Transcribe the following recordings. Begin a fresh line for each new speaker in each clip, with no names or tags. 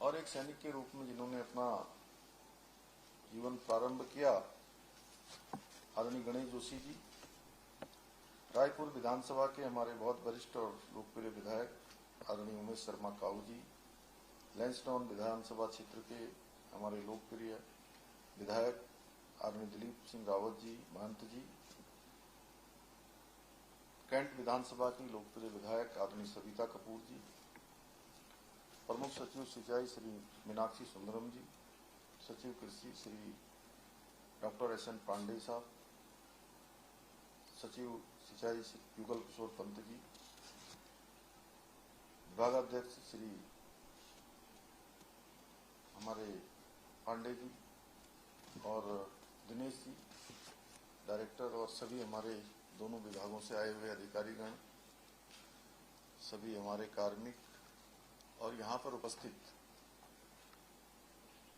और एक सैनिक के रूप में जिन्होंने अपना जीवन प्रारंभ किया, आदरणीय गणेश जोशी जी, रायपुर विधानसभा के हमारे बहुत वरिष्ठ और लोकप्रिय विधायक आदरणीय उमेश शर्मा काऊ जी, लैंसडाउन विधानसभा क्षेत्र के हमारे लोकप्रिय विधायक आदरणीय दिलीप सिंह रावत जी, महंत जी, कैंट विधानसभा की लोकप्रिय विधायक आदरणीय सविता कपूर जी, प्रमुख सचिव सिंचाई श्री मीनाक्षी सुंदरम जी, सचिव कृषि Shri doctor S N Pandey साहब, सचिव सिंचाई श्री युगल किशोर पंत जी, विभागाध्यक्ष श्री हमारे पांडे जी और दिनेश जी, डायरेक्टर, और सभी हमारे दोनों विभागों से आए हुए अधिकारीगण, सभी हमारे कार्मिक और यहाँ पर उपस्थित,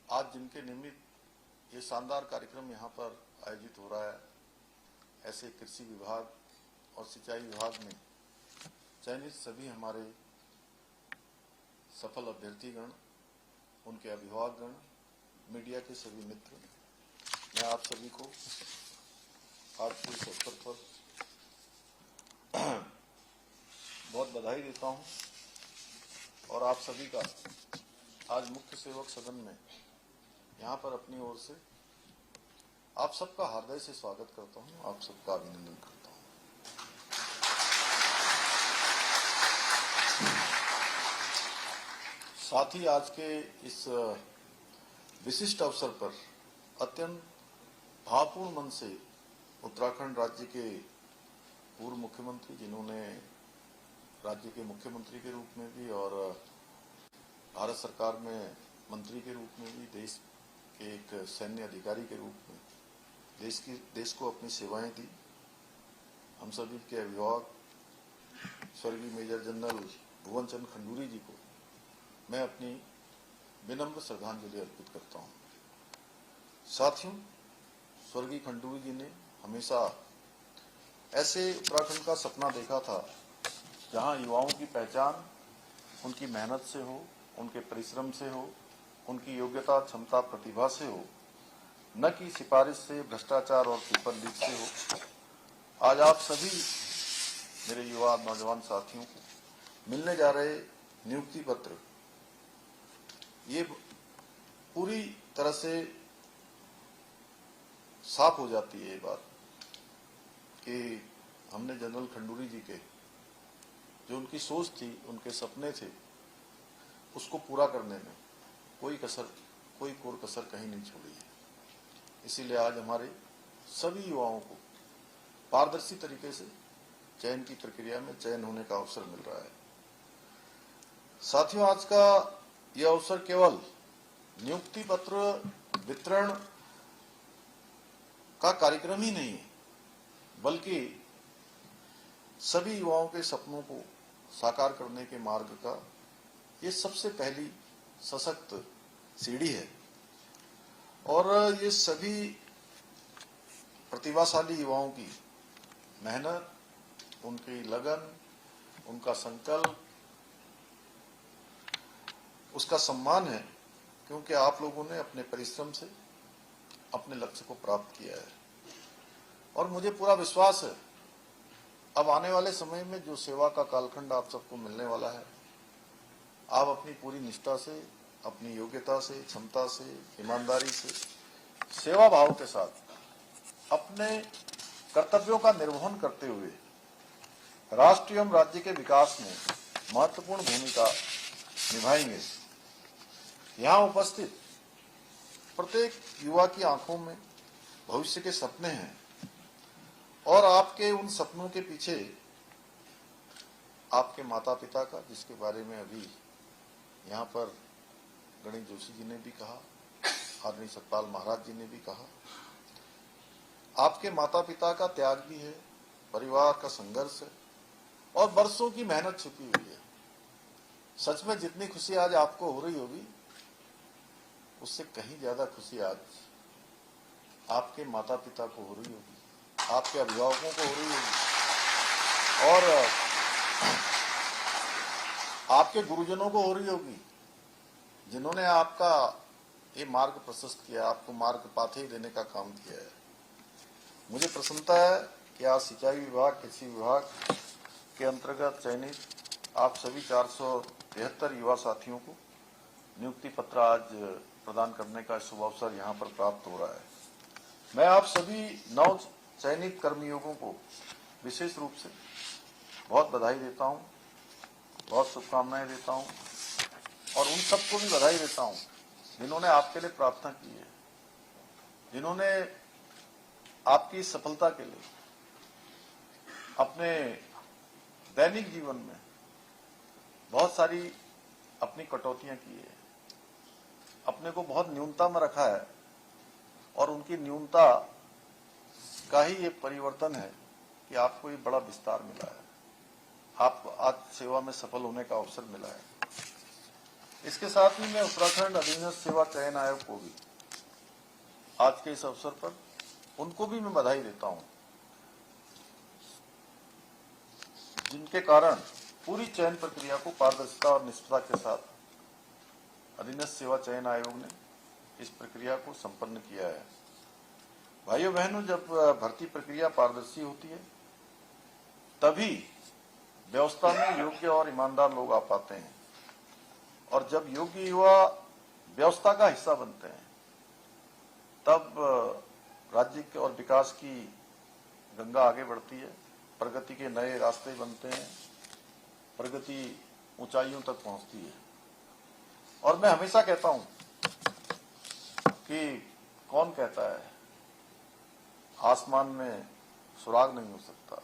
आज जिनके निमित्त ये शानदार कार्यक्रम यहाँ पर आयोजित हो रहा है, ऐसे कृषि विभाग और सिंचाई विभाग में चयनित सभी हमारे सफल अभ्यर्थीगण, उनके अभिभावकगण, मीडिया के सभी मित्र, मैं आप सभी को आज के इस अवसर पर बहुत बधाई देता हूं और आप सभी का आज मुख्य सेवक सदन में यहाँ पर अपनी ओर से आप सबका हृदय से स्वागत करता हूं, आप सबका अभिनंदन करता हूं। साथ ही आज के इस विशिष्ट अवसर पर अत्यंत भावपूर्ण मन से उत्तराखंड राज्य के पूर्व मुख्यमंत्री, जिन्होंने राज्य के मुख्यमंत्री के रूप में भी और भारत सरकार में मंत्री के रूप में भी, देश के एक सैन्य अधिकारी के रूप में देश को अपनी सेवाएं दी, हम सभी के अभिभावक स्वर्गीय मेजर जनरल भुवन चंद्र खंडूरी जी को मैं अपनी विनम्र श्रद्धांजलि अर्पित करता हूं। साथियों, स्वर्गीय खंडूरी जी ने हमेशा ऐसे उत्तराखंड का सपना देखा था जहां युवाओं की पहचान उनकी मेहनत से हो, उनके परिश्रम से हो, उनकी योग्यता, क्षमता, प्रतिभा से हो, न कि सिफारिश से, भ्रष्टाचार और पेपर लीक से हो। आज आप सभी मेरे युवा नौजवान साथियों को मिलने जा रहे नियुक्ति पत्र, ये पूरी तरह से साफ हो जाती है ये बात कि हमने जनरल खंडूरी जी के जो उनकी सोच थी, उनके सपने थे, उसको पूरा करने में कोई कोर कसर कहीं नहीं छोड़ी है। इसीलिए आज हमारे सभी युवाओं को पारदर्शी तरीके से चयन की प्रक्रिया में चयन होने का अवसर मिल रहा है। साथियों, आज का यह अवसर केवल नियुक्ति पत्र वितरण का कार्यक्रम ही नहीं है, बल्कि सभी युवाओं के सपनों को साकार करने के मार्ग का ये सबसे पहली सशक्त सीढ़ी है। और ये सभी प्रतिभाशाली युवाओं की मेहनत, उनकी लगन, उनका संकल्प, उसका सम्मान है, क्योंकि आप लोगों ने अपने परिश्रम से अपने लक्ष्य को प्राप्त किया है। और मुझे पूरा विश्वास है अब आने वाले समय में जो सेवा का कालखंड आप सबको मिलने वाला है, आप अपनी पूरी निष्ठा से, अपनी योग्यता से, क्षमता से, ईमानदारी से, सेवा भाव के साथ अपने कर्तव्यों का निर्वहन करते हुए राष्ट्र एवं राज्य के विकास में महत्वपूर्ण भूमिका निभाएंगे। यहाँ उपस्थित प्रत्येक युवा की आंखों में भविष्य के सपने हैं और आपके उन सपनों के पीछे आपके माता पिता का, जिसके बारे में अभी यहाँ पर गणेश जोशी जी ने भी कहा, आदरणीय सतपाल महाराज जी ने भी कहा, आपके माता पिता का त्याग भी है, परिवार का संघर्ष है और वर्षों की मेहनत छुपी हुई है। सच में जितनी खुशी आज आपको हो रही होगी, उससे कहीं ज्यादा खुशी आज आपके माता पिता को हो रही होगी, आपके अभिभावकों को हो रही होगी और आपके गुरुजनों को हो रही होगी, जिन्होंने आपका ये मार्ग प्रशस्त किया, आपको मार्ग पाथे देने का काम किया है। मुझे प्रसन्नता है कि आज सिंचाई विभाग, कृषि विभाग के अंतर्गत चयनित आप सभी 473 युवा साथियों को नियुक्ति पत्र आज प्रदान करने का शुभ अवसर यहाँ पर प्राप्त हो रहा है। मैं आप सभी नव चयनित कर्मयोगों को विशेष रूप से बहुत बधाई देता हूँ, बहुत शुभकामनाएं देता हूँ और उन सबको भी बधाई देता हूँ जिन्होंने आपके लिए प्रार्थना की है, जिन्होंने आपकी सफलता के लिए अपने दैनिक जीवन में बहुत सारी अपनी कटौतियां की है, अपने को बहुत न्यूनता में रखा है और उनकी न्यूनता का ही ये परिवर्तन है कि आपको ये बड़ा विस्तार मिला है, आपको आज सेवा में सफल होने का अवसर मिला है। इसके साथ ही मैं उत्तराखंड अधीनस्थ सेवा चयन आयोग को भी आज के इस अवसर पर उनको भी मैं बधाई देता हूं, जिनके कारण पूरी चयन प्रक्रिया को पारदर्शिता और निष्पक्षता के साथ अधीनस्थ सेवा चयन आयोग ने इस प्रक्रिया को संपन्न किया है। भाइयों बहनों, जब भर्ती प्रक्रिया पारदर्शी होती है तभी व्यवस्था में योग्य और ईमानदार लोग आ पाते हैं और जब योग्य युवा व्यवस्था का हिस्सा बनते हैं तब राज्य के और विकास की गंगा आगे बढ़ती है, प्रगति के नए रास्ते बनते हैं, प्रगति ऊंचाइयों तक पहुंचती है। और मैं हमेशा कहता हूं कि कौन कहता है आसमान में सुराग नहीं हो सकता,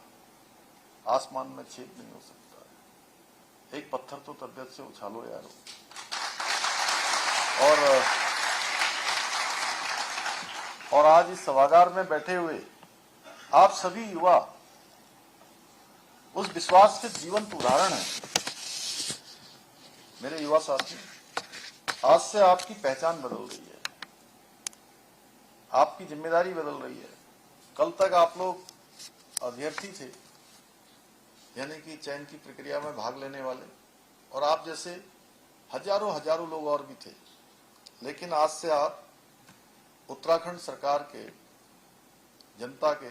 आसमान में छेद नहीं हो सकता, एक पत्थर तो तबियत से उछालो यारो। और आज इस सभागार में बैठे हुए आप सभी युवा उस विश्वास के जीवंत उदाहरण हैं। मेरे युवा साथी, आज से आपकी पहचान बदल रही है, आपकी जिम्मेदारी बदल रही है। कल तक आप लोग अभ्यर्थी थे, यानी कि चयन की प्रक्रिया में भाग लेने वाले, और आप जैसे हजारों लोग और भी थे। लेकिन आज से आप उत्तराखंड सरकार के, जनता के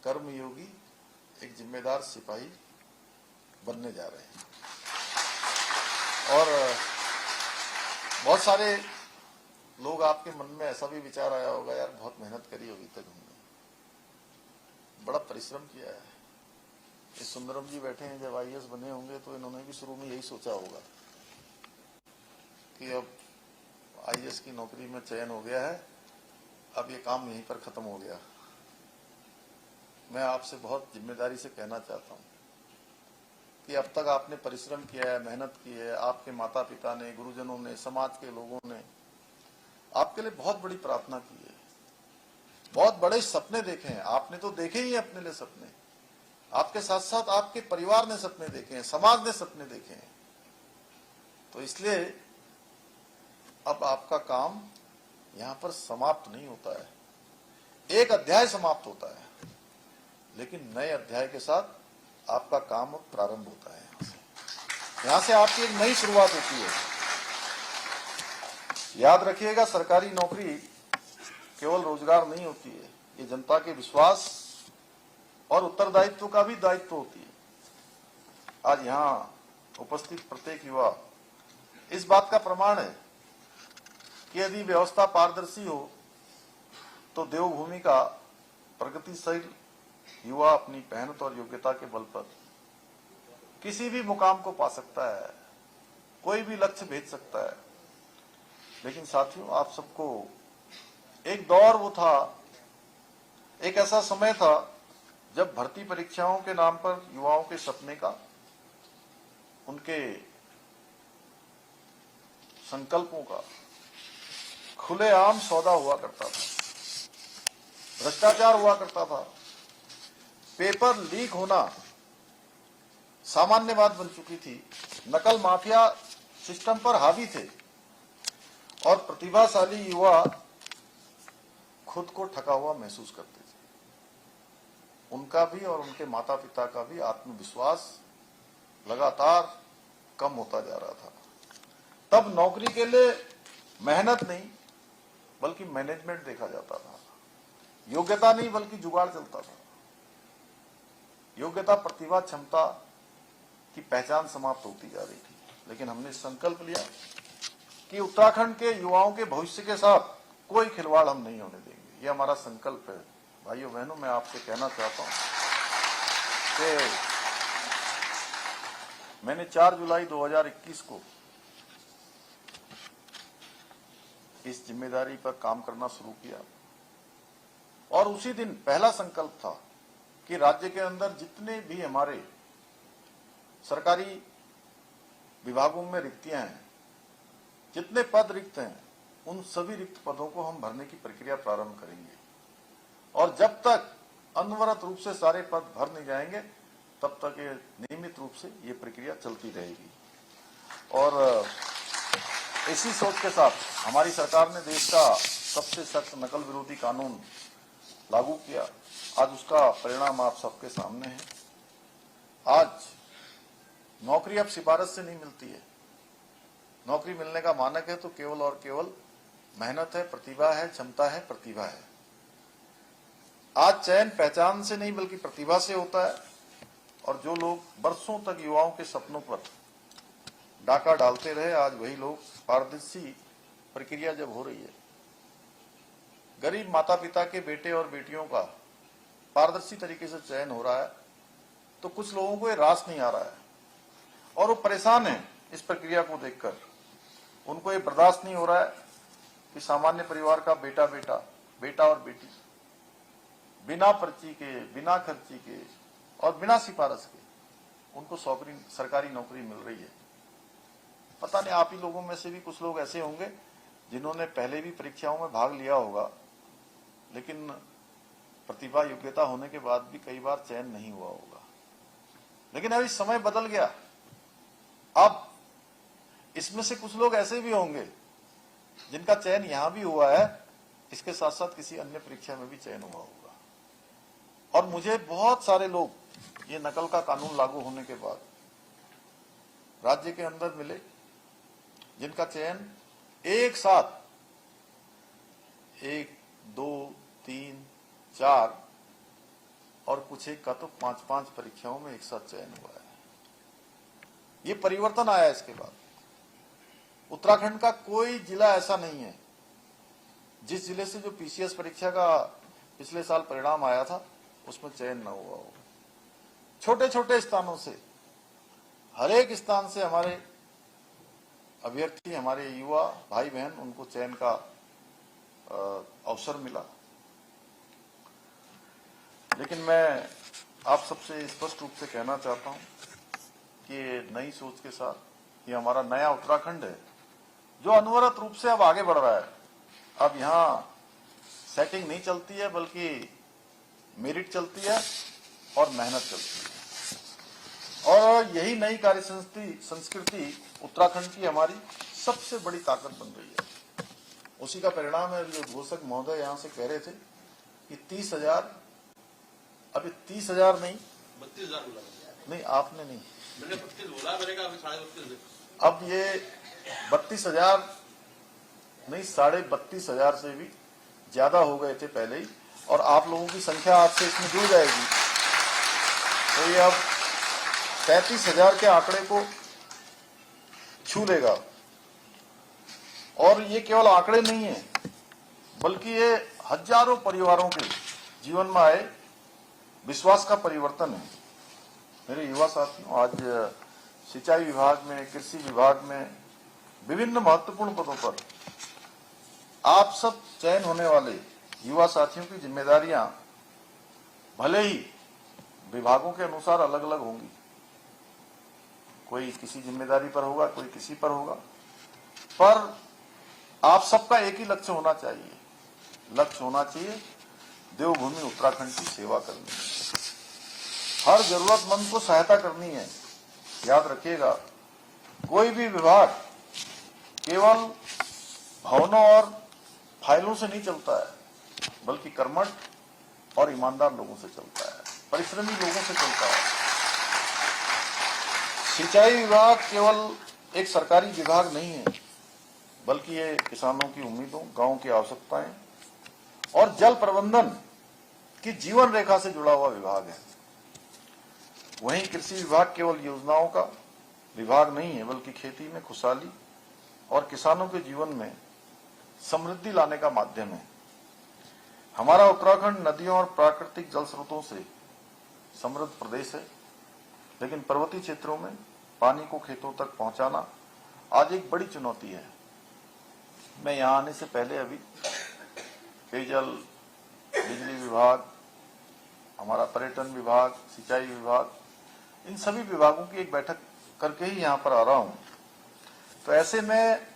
कर्मयोगी, एक जिम्मेदार सिपाही बनने जा रहे हैं। और बहुत सारे लोग आपके मन में ऐसा भी विचार आया होगा, यार बहुत मेहनत करी होगी तक हमने, बड़ा परिश्रम किया है। ये सुंदरम जी बैठे हैं, जब आईएएस बने होंगे तो इन्होंने भी शुरू में यही सोचा होगा कि अब आईएएस की नौकरी में चयन हो गया है, अब ये काम यहीं पर खत्म हो गया। मैं आपसे बहुत जिम्मेदारी से कहना चाहता हूं कि अब तक आपने परिश्रम किया है, मेहनत की है, आपके माता पिता ने, गुरुजनों ने, समाज के लोगों ने आपके लिए बहुत बड़ी प्रार्थना की है, बहुत बड़े सपने देखे हैं। आपने तो देखे ही अपने लिए सपने, आपके साथ साथ आपके परिवार ने सपने देखे हैं, समाज ने सपने देखे हैं। तो इसलिए अब आपका काम यहां पर समाप्त नहीं होता है, एक अध्याय समाप्त होता है, लेकिन नए अध्याय के साथ आपका काम अब प्रारंभ होता है। यहां से आपकी एक नई शुरुआत होती है। याद रखिएगा, सरकारी नौकरी केवल रोजगार नहीं होती है, ये जनता के विश्वास और उत्तरदायित्व का भी दायित्व होती है। आज यहां उपस्थित प्रत्येक युवा इस बात का प्रमाण है कि यदि व्यवस्था पारदर्शी हो तो देवभूमि का प्रगतिशील युवा अपनी मेहनत और योग्यता के बल पर किसी भी मुकाम को पा सकता है, कोई भी लक्ष्य भेज सकता है। लेकिन साथियों, आप सबको एक दौर वो था, एक ऐसा समय था जब भर्ती परीक्षाओं के नाम पर युवाओं के सपने का, उनके संकल्पों का खुलेआम सौदा हुआ करता था, भ्रष्टाचार हुआ करता था, पेपर लीक होना सामान्य बात बन चुकी थी, नकल माफिया सिस्टम पर हावी थे और प्रतिभाशाली युवा खुद को ठगा हुआ महसूस करते थे। उनका भी और उनके माता पिता का भी आत्मविश्वास लगातार कम होता जा रहा था। तब नौकरी के लिए मेहनत नहीं बल्कि मैनेजमेंट देखा जाता था, योग्यता नहीं बल्कि जुगाड़ चलता था। योग्यता, प्रतिभा, क्षमता की पहचान समाप्त होती जा रही थी। लेकिन हमने संकल्प लिया कि उत्तराखंड के युवाओं के भविष्य के साथ कोई खिलवाड़ हम नहीं होने देंगे। ये हमारा संकल्प है। भाइयों बहनों, मैं आपसे कहना चाहता हूं कि मैंने 4 जुलाई 2021 को इस जिम्मेदारी पर काम करना शुरू किया और उसी दिन पहला संकल्प था कि राज्य के अंदर जितने भी हमारे सरकारी विभागों में रिक्तियां हैं, जितने पद रिक्त हैं, उन सभी रिक्त पदों को हम भरने की प्रक्रिया प्रारंभ करेंगे और जब तक अनवरत रूप से सारे पद भर नहीं जाएंगे तब तक ये नियमित रूप से ये प्रक्रिया चलती रहेगी। और इसी सोच के साथ हमारी सरकार ने देश का सबसे सख्त नकल विरोधी कानून लागू किया। आज उसका परिणाम आप सबके सामने है। आज नौकरी अब सिफारिश से नहीं मिलती है। नौकरी मिलने का मानक है तो केवल और केवल मेहनत है, प्रतिभा है, क्षमता है, प्रतिभा है। आज चयन पहचान से नहीं बल्कि प्रतिभा से होता है और जो लोग बरसों तक युवाओं के सपनों पर डाका डालते रहे, आज वही लोग, पारदर्शी प्रक्रिया जब हो रही है, गरीब माता पिता के बेटे और बेटियों का पारदर्शी तरीके से चयन हो रहा है, तो कुछ लोगों को ये रास नहीं आ रहा है और वो परेशान है इस प्रक्रिया को देखकर। उनको ये बर्दाश्त नहीं हो रहा है कि सामान्य परिवार का बेटा और बेटी बिना पर्ची के, बिना खर्ची के और बिना सिफारिश के उनको सरकारी नौकरी मिल रही है। पता नहीं आप ही लोगों में से भी कुछ लोग ऐसे होंगे जिन्होंने पहले भी परीक्षाओं में भाग लिया होगा, लेकिन प्रतिभा, योग्यता होने के बाद भी कई बार चयन नहीं हुआ होगा। लेकिन अभी समय बदल गया। अब इसमें से कुछ लोग ऐसे भी होंगे जिनका चयन यहां भी हुआ है, इसके साथ साथ किसी अन्य परीक्षा में भी चयन हुआ होगा। और मुझे बहुत सारे लोग ये नकल का कानून लागू होने के बाद राज्य के अंदर मिले जिनका चयन एक साथ 1, 2, 3, 4 और कुछ एक का तो 5-5 परीक्षाओं में एक साथ चयन हुआ है। ये परिवर्तन आया। इसके बाद उत्तराखंड का कोई जिला ऐसा नहीं है जिस जिले से जो पीसीएस परीक्षा का पिछले साल परिणाम आया था उसमें चयन न हुआ हो। छोटे छोटे स्थानों से, हर एक स्थान से हमारे अभ्यर्थी, हमारे युवा भाई बहन, उनको चयन का अवसर मिला। लेकिन मैं आप सबसे स्पष्ट रूप से कहना चाहता हूं कि नई सोच के साथ ये हमारा नया उत्तराखंड है जो अनवरत रूप से अब आगे बढ़ रहा है। अब यहाँ सेटिंग नहीं चलती है बल्कि मेरिट चलती है और मेहनत चलती है। और यही नई कार्य संस्कृति उत्तराखंड की हमारी सबसे बड़ी ताकत बन रही है। उसी का परिणाम है। जो घोषक महोदय यहाँ से कह रहे थे कि 30,000, अभी 30,000 नहीं,
32,000 बोला
नहीं, आपने नहीं,
मैंने 32 बोला, मैंने कहा अभी 32,500।
अब ये 32,000 नहीं, 32,500 से भी ज्यादा हो गए थे पहले ही, और आप लोगों की संख्या आपसे इसमें जुड़ जाएगी तो ये अब 35,000 के आंकड़े को छू लेगा। और ये केवल आंकड़े नहीं है बल्कि ये हजारों परिवारों के जीवन में आए विश्वास का परिवर्तन है। मेरे युवा साथियों, आज सिंचाई विभाग में, कृषि विभाग में, विभिन्न महत्वपूर्ण पदों पर आप सब चयन होने वाले युवा साथियों की जिम्मेदारियां भले ही विभागों के अनुसार अलग अलग होंगी। कोई किसी जिम्मेदारी पर होगा, कोई किसी पर होगा, पर आप सबका एक ही लक्ष्य होना चाहिए। लक्ष्य होना चाहिए देवभूमि उत्तराखंड की सेवा करनी है, हर जरूरतमंद को सहायता करनी है। याद रखिएगा, कोई भी विभाग केवल भवनों और फाइलों से नहीं चलता है बल्कि कर्मठ और ईमानदार लोगों से चलता है, परिश्रमी लोगों से चलता है। सिंचाई विभाग केवल एक सरकारी विभाग नहीं है, बल्कि ये किसानों की उम्मीदों, गांव की आवश्यकताएं और जल प्रबंधन की जीवन रेखा से जुड़ा हुआ विभाग है। वहीं कृषि विभाग केवल योजनाओं का विभाग नहीं है, बल्कि खेती में खुशहाली और किसानों के जीवन में समृद्धि लाने का माध्यम है। हमारा उत्तराखंड नदियों और प्राकृतिक जल स्रोतों से समृद्ध प्रदेश है, लेकिन पर्वतीय क्षेत्रों में पानी को खेतों तक पहुंचाना आज एक बड़ी चुनौती है। मैं यहां आने से पहले अभी पेयजल, बिजली विभाग, हमारा पर्यटन विभाग, सिंचाई विभाग, इन सभी विभागों की एक बैठक करके ही यहां पर आ रहा हूं। तो ऐसे में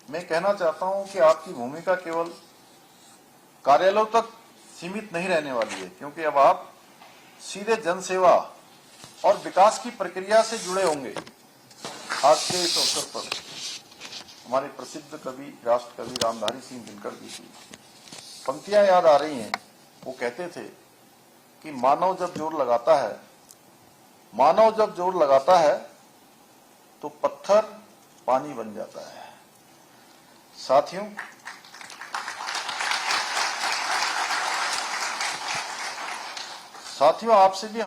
मैं कहना चाहता हूं कि आपकी भूमिका केवल कार्यालयों तक सीमित नहीं रहने वाली है, क्योंकि अब आप सीधे जनसेवा और विकास की प्रक्रिया से जुड़े होंगे। आज के इस अवसर पर हमारे प्रसिद्ध कवि, राष्ट्र कवि रामधारी सिंह दिनकर जी की पंक्तियां याद आ रही हैं। वो कहते थे कि मानव जब जोर लगाता है तो पत्थर पानी बन जाता है। साथियों, आपसे भी